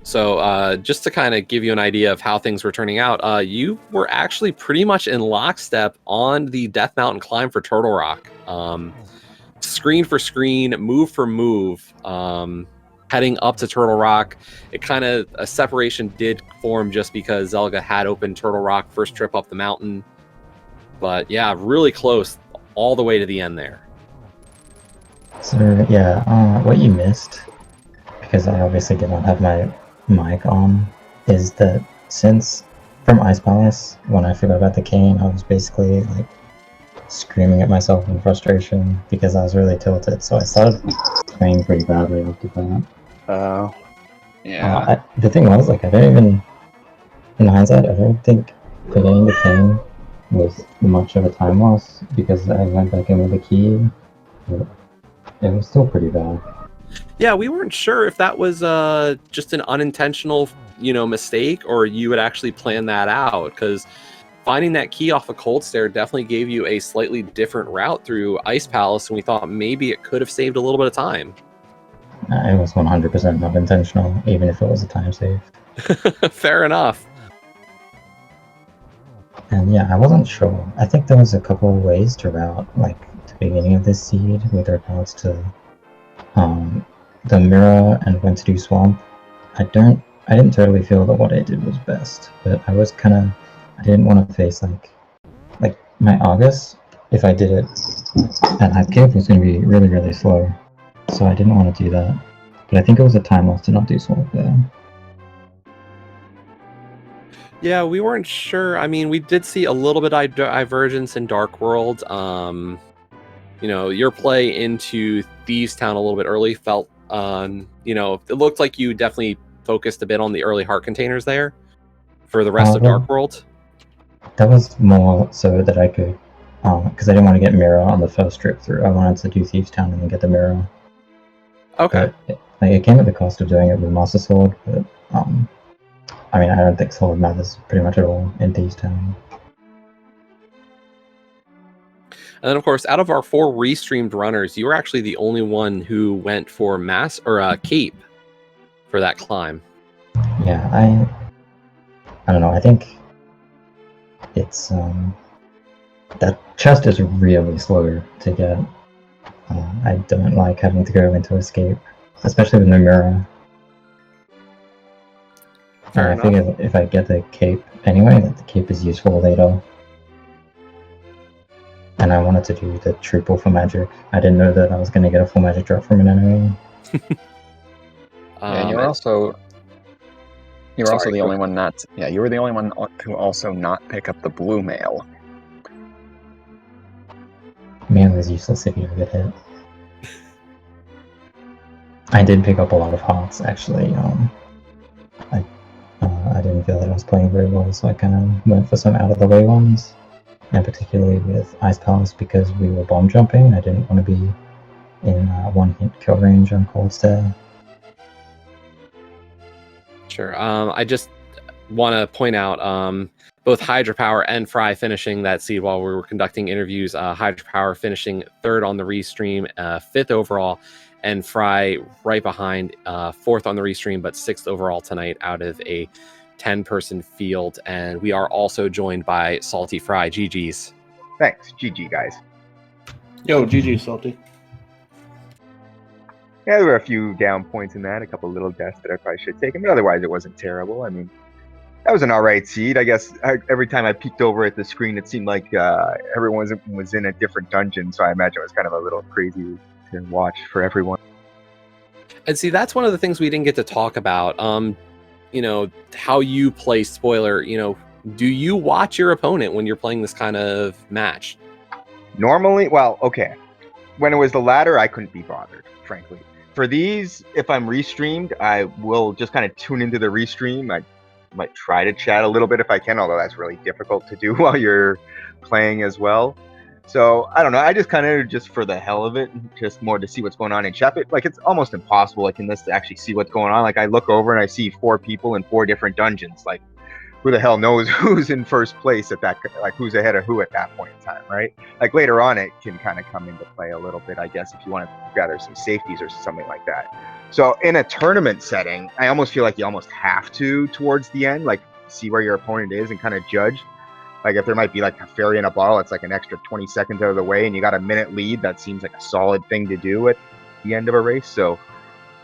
So just to kind of give you an idea of how things were turning out, you were actually pretty much in lockstep on the Death Mountain climb for Turtle Rock. screen for screen, move for move, heading up to Turtle Rock. It kind of, a separation did form just because Zelga had opened Turtle Rock first trip up the mountain. But yeah, really close all the way to the end there. So yeah, what you missed, because I obviously did not have my mic on, is that since from Ice Palace, when I forgot about the cane, I was basically like screaming at myself in frustration because I was really tilted. So I started playing pretty badly after that. Oh, yeah. The thing was, like, I don't even, in hindsight, I don't think forgetting the cane was much of a time loss because I went back in with the key. But it was still pretty bad. Yeah, we weren't sure if that was just an unintentional, mistake, or you had actually planned that out, because finding that key off a cold stair definitely gave you a slightly different route through Ice Palace, and we thought maybe it could have saved a little bit of time. It was 100% not intentional, even if it was a time save. Fair enough. And yeah, I wasn't sure. I think there was a couple of ways to route, like, the beginning of this seed with regards to the mirror and when to do swamp. I didn't totally feel that what I did was best, but I didn't want to face like my Argus. If I did it at Hive Cave, was going to be really, really slow, so I didn't want to do that. But I think it was a time loss to not do swamp there. Yeah, we weren't sure. I mean, we did see a little bit of divergence in Dark World. Your play into Thieves Town a little bit early felt, it looked like you definitely focused a bit on the early heart containers there for the rest of Dark World. That was more so that I could, because I didn't want to get mirror on the first trip through. I wanted to do Thieves Town and then get the mirror. Okay. But it came at the cost of doing it with Master Sword, but I mean, I don't think Sword matters pretty much at all in Thieves Town. And then, of course, out of our 4 restreamed runners, you were actually the only one who went for Cape for that climb. Yeah, I don't know. I think it's that chest is really slow to get. I don't like having to go into escape, especially with no mirror. I figure if I get the cape anyway, that the cape is useful later. And I wanted to do the triple for magic. I didn't know that I was going to get a full magic drop from an enemy. Yeah, you were also the only one not. Yeah, you were the only one to also not pick up the blue mail. Mail is useless if you get hit. I did pick up a lot of hearts, actually. I didn't feel that I was playing very well, so I kind of went for some out-of-the-way ones. And particularly with Ice Palace, because we were bomb jumping, I didn't want to be in one-hit kill range on Cold Stair. Sure. I just want to point out both Hydropower and Fry finishing that seed while we were conducting interviews. Hydropower finishing 3rd on the restream, 5th overall, and Fry right behind, 4th on the restream, but 6th overall tonight out of a 10-person field. And we are also joined by Salty Fry. GG's. Thanks. GG, guys. Yo, GG, Salty. Yeah, there were a few down points in that, a couple little deaths that I probably should have taken, but otherwise it wasn't terrible. I mean, that was an alright seed. I guess every time I peeked over at the screen, it seemed like everyone was in a different dungeon, so I imagine it was kind of a little crazy to watch for everyone. And see, that's one of the things we didn't get to talk about. How you play spoiler. Do you watch your opponent when you're playing this kind of match? Normally, well, okay. When it was the ladder, I couldn't be bothered, frankly. For these, if I'm restreamed, I will just kind of tune into the restream. I might try to chat a little bit if I can, although that's really difficult to do while you're playing as well. So, I don't know. I just kind of, just for the hell of it, just more to see what's going on in chat. Like, it's almost impossible, like, in this to actually see what's going on. Like, I look over and I see 4 people in 4 different dungeons. Like, who the hell knows who's in first place at that, like, who's ahead of who at that point in time, right? Like, later on, it can kind of come into play a little bit, I guess, if you want to gather some safeties or something like that. So, in a tournament setting, I almost feel like you almost have to, towards the end, like, see where your opponent is and kind of judge. Like if there might be like a fairy in a bottle, it's like an extra 20 seconds out of the way, and you got a minute lead. That seems like a solid thing to do at the end of a race. So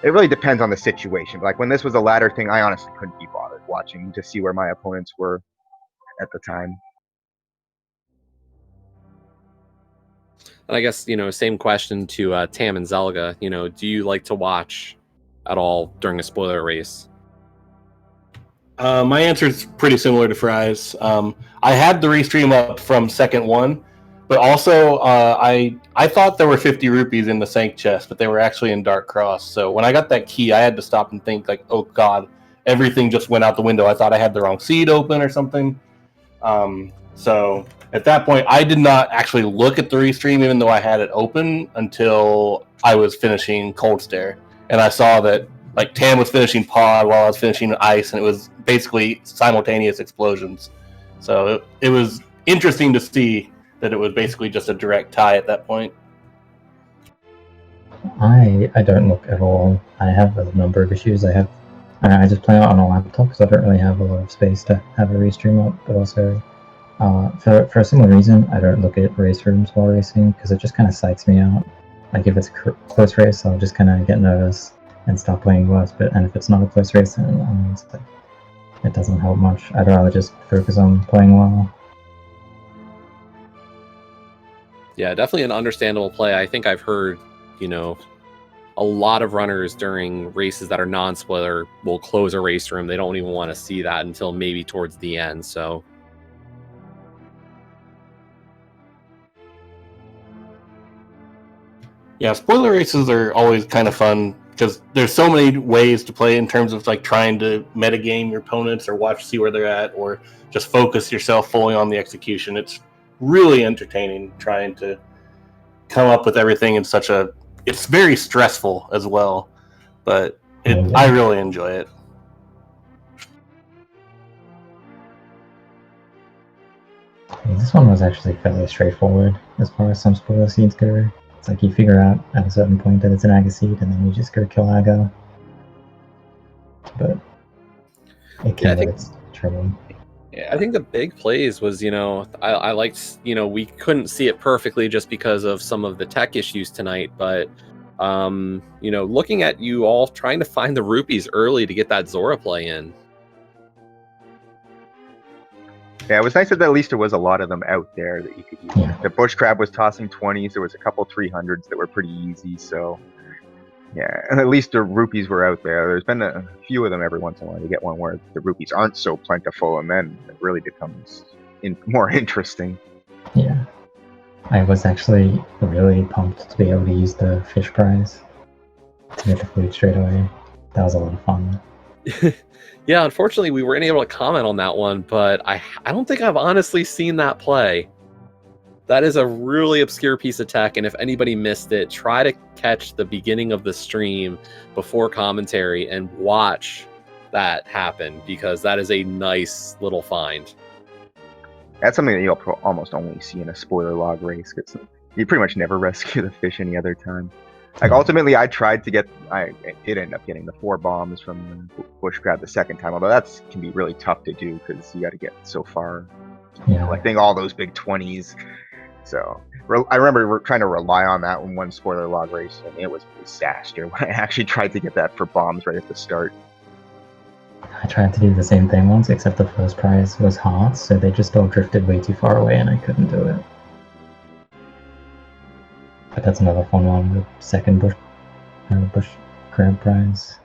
it really depends on the situation. But like when this was a ladder thing, I honestly couldn't be bothered watching to see where my opponents were at the time. And I guess, same question to Tam and Zelga. Do you like to watch at all during a spoiler race? My answer is pretty similar to Fry's. I had the restream up from second one, but also I thought there were 50 rupees in the Sank chest, but they were actually in Dark Cross. So when I got that key, I had to stop and think like, oh god, everything just went out the window. I thought I had the wrong seed open or something. So at that point, I did not actually look at the restream, even though I had it open, until I was finishing Cold Stare, and I saw that like Tam was finishing Pod while I was finishing Ice, and it was basically simultaneous explosions. So it was interesting to see that it was basically just a direct tie at that point. I don't look at all. I have a number of issues. I just play it on a laptop because I don't really have a lot of space to have a restream up, but also for a similar reason, I don't look at race rooms while racing because it just kind of psychs me out. Like if it's a close race, I'll just kind of get nervous and start playing worse. And if it's not a close race, then it's like, it doesn't help much. I'd rather just focus on playing well. Yeah, definitely an understandable play. I think I've heard, a lot of runners during races that are non-spoiler will close a race room. They don't even want to see that until maybe towards the end. So. Yeah, spoiler races are always kind of fun because there's so many ways to play in terms of like trying to metagame your opponents or see where they're at, or just focus yourself fully on the execution. It's really entertaining trying to come up with everything in such a. It's very stressful as well, but I really enjoy it. This one was actually fairly straightforward as far as some spoiler seeds go. It's like you figure out at a certain point that it's an Aga seed, and then you just go kill Aga. But it can get its trouble. Yeah, I think the big plays was, I liked, we couldn't see it perfectly just because of some of the tech issues tonight, but, looking at you all trying to find the rupees early to get that Zora play in. Yeah, it was nice that at least there was a lot of them out there that you could use. Yeah. The bush crab was tossing 20s. There was a couple 300s that were pretty easy. So, yeah, and at least the rupees were out there. There's been a few of them every once in a while. You get one where the rupees aren't so plentiful, and then it really becomes more interesting. Yeah. I was actually really pumped to be able to use the fish prize to get the food straight away. That was a lot of fun. Yeah, unfortunately, we weren't able to comment on that one, but I don't think I've honestly seen that play. That is a really obscure piece of tech, and if anybody missed it, try to catch the beginning of the stream before commentary and watch that happen, because that is a nice little find. That's something that you'll almost only see in a spoiler log race, because you pretty much never rescue the fish any other time. Like, ultimately, I did end up getting the 4 bombs from the bush crab the second time, although that can be really tough to do because you got to get so far, collecting all those big 20s. So I remember we're trying to rely on that in one spoiler log race, and it was a disaster when I actually tried to get that for bombs right at the start. I tried to do the same thing once, except the first prize was hearts, so they just all drifted way too far away, and I couldn't do it. But that's another fun one, the second bush crab prize.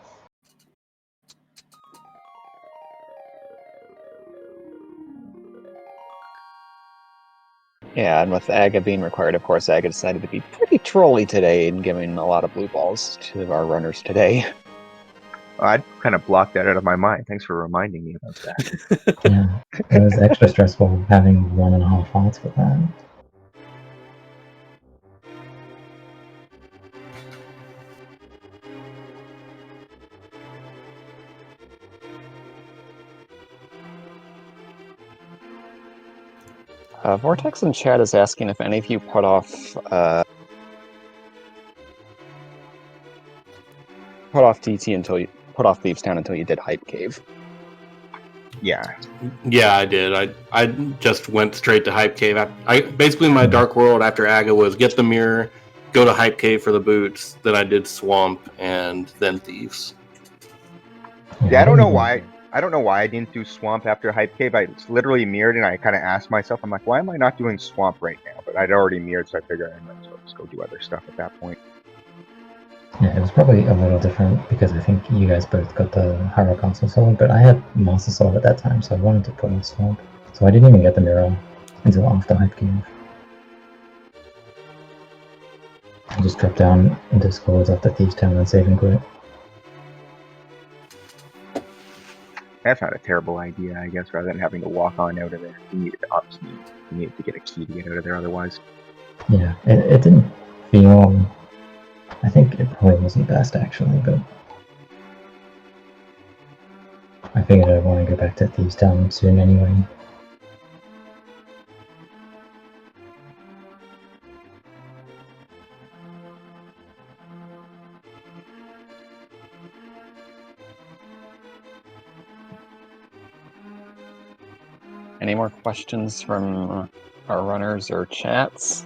Yeah, and with Aga being required, of course, Aga decided to be pretty trolly today and giving a lot of blue balls to our runners today. I'd kind of blocked that out of my mind. Thanks for reminding me about that. Yeah, it was extra stressful having 1.5 hearts for that. Vortex in chat is asking if any of you put off DT until you put off Thieves Town until you did Hype Cave. Yeah. Yeah, I did. I just went straight to Hype Cave. Basically my dark world after Aga was get the mirror, go to Hype Cave for the boots. Then I did Swamp and then Thieves. Yeah, I don't know why. I don't know why I didn't do Swamp after Hype Cave. I literally mirrored and I kind of asked myself, I'm like, why am I not doing Swamp right now? But I'd already mirrored, so I figured I might as well just go do other stuff at that point. Yeah, it was probably a little different because I think you guys both got the Hyroconsole Sword, but I had Master Sword at that time, so I wanted to put on Swamp. So I didn't even get the mirror until after Hype Cave. I just dropped down into Swords after Thieves Town and save and quit. That's not a terrible idea, I guess, rather than having to walk on out of there. You needed to get a key to get out of there otherwise. Yeah, it didn't feel... I think it probably wasn't best, actually, but... I figured I'd want to go back to Thieves Town soon anyway. Any more questions from our runners or chats?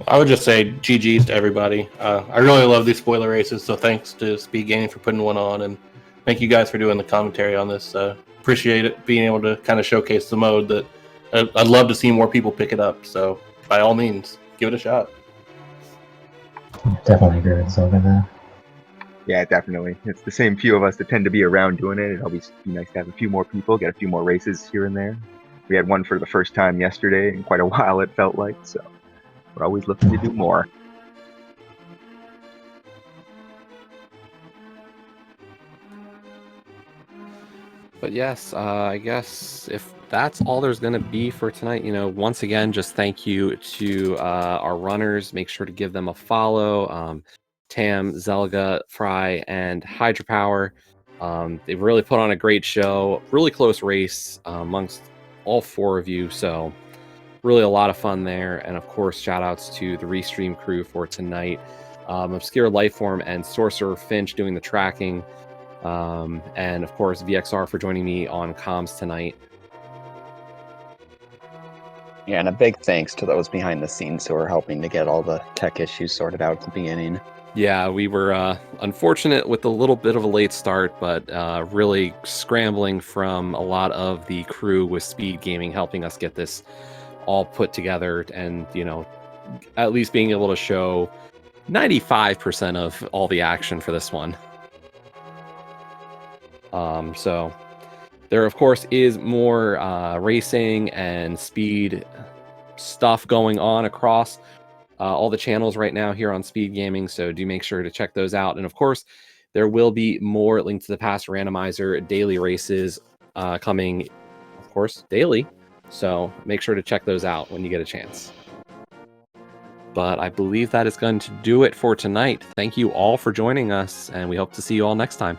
I would just say GG's to everybody. I really love these spoiler races, so thanks to Speed Gaming for putting one on, and thank you guys for doing the commentary on this. Appreciate it, being able to kind of showcase the mode that I'd love to see more people pick it up. So by all means, give it a shot. Definitely agree with Zolga there. Yeah, definitely. It's the same few of us that tend to be around doing it. It'd always be nice to have a few more people, get a few more races here and there. We had one for the first time yesterday in quite a while, it felt like, so we're always looking to do more. But yes, I guess if that's all there's going to be for tonight, once again, just thank you to our runners. Make sure to give them a follow. Tam, Zelga, Fry, and Hydropower. They've really put on a great show. Really close race amongst all four of you. So really a lot of fun there. And of course, shout outs to the Restream crew for tonight. Obscure Lifeform and Sorcerer Finch doing the tracking. And of course, VXR for joining me on comms tonight. Yeah, and a big thanks to those behind the scenes who are helping to get all the tech issues sorted out at the beginning. Yeah, we were unfortunate with a little bit of a late start, but really scrambling from a lot of the crew with Speed Gaming helping us get this all put together and, at least being able to show 95% of all the action for this one. So there, of course, is more racing and speed stuff going on across all the channels right now here on Speed Gaming, so do make sure to check those out. And of course, there will be more Link to the Past Randomizer daily races coming, of course, daily. So make sure to check those out when you get a chance. But I believe that is going to do it for tonight. Thank you all for joining us, and we hope to see you all next time.